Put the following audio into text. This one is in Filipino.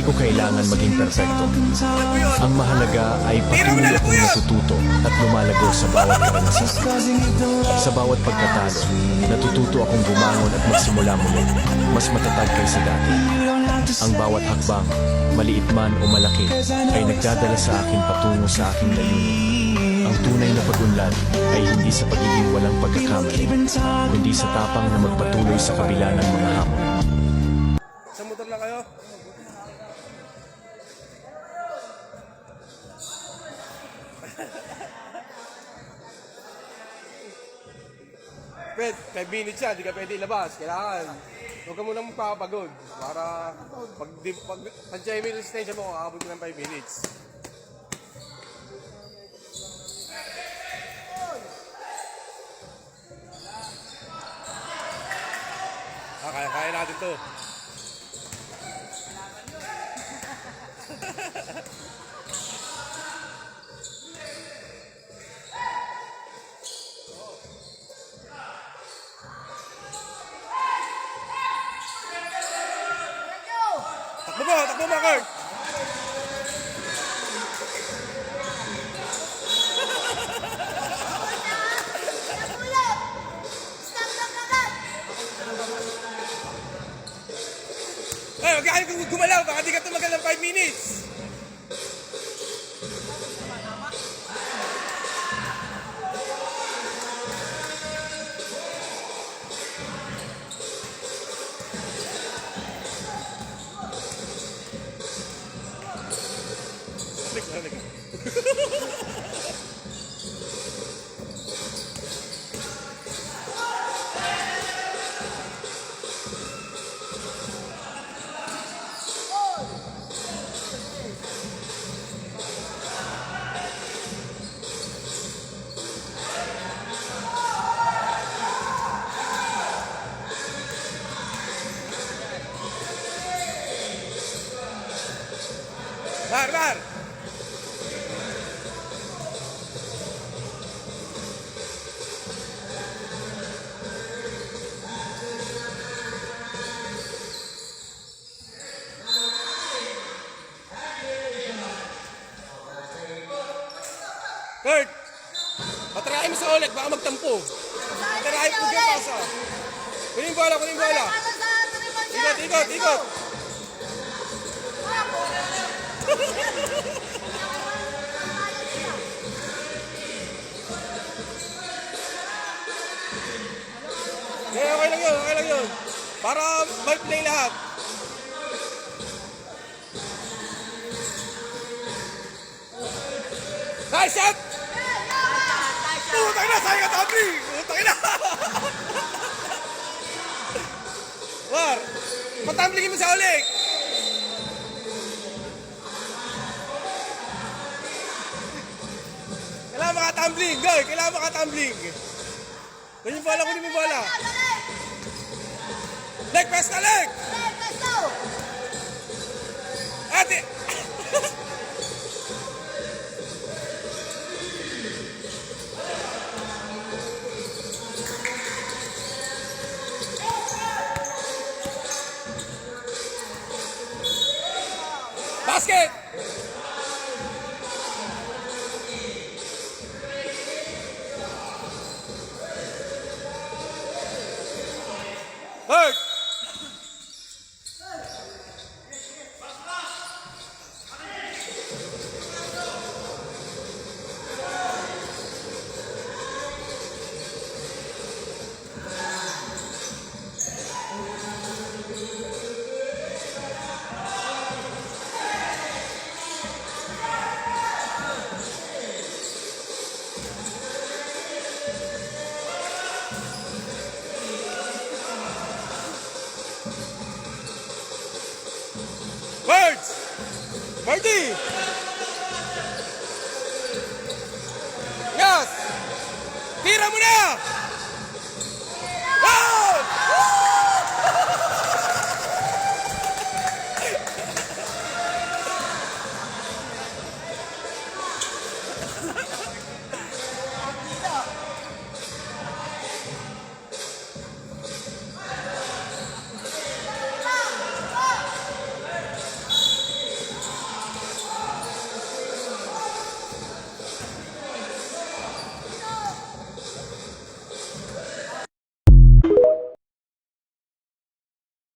Hindi ko kailangan maging perfecto. Ang mahalaga ay patuloy akong natututo at lumalago sa bawat karanasan. Sa bawat pagkatalo, natututo akong bumangon at magsimula muli, mas matatag kaysa dati. Ang bawat hakbang, maliit man o malaki, ay nagdadala sa akin patungo sa aking layunin. Ang tunay na pag-unlad ay hindi sa pagiging walang pagkakamali, kundi sa tapang na magpatuloy sa kabila ng mga hamon. Sa motor lang kayo? Fred, 5 minutes yan, di ka pwede ilabas. Kailangan, huwag ka munang magpapagod. Para pag tansyahin mo yung resistensya mo, kakabot mo ng 5 minutes. Kaya natin to. Takbo mo, Kurt! Ay, huwag kayo gumalaw, baka di ka tumagal ng 5 minutes. Halika. Bar! Kurt! Patarahin mo sa ulit, baka magtampo. Patarahin mo yung pasa. Kunin bola. Ikot. Okay lang yun. Para may play lahat. Nice shot! Putang ina, sayang ka tabli! Putang ina! War, patamblingin mo sa ulik! Kailangan makatambling, girl! Kailangan makatambling! Kunin mo bola! Leg press na leg! Ate! Basket! Hurt! Birds! Birdie! Yes! Tira mo na!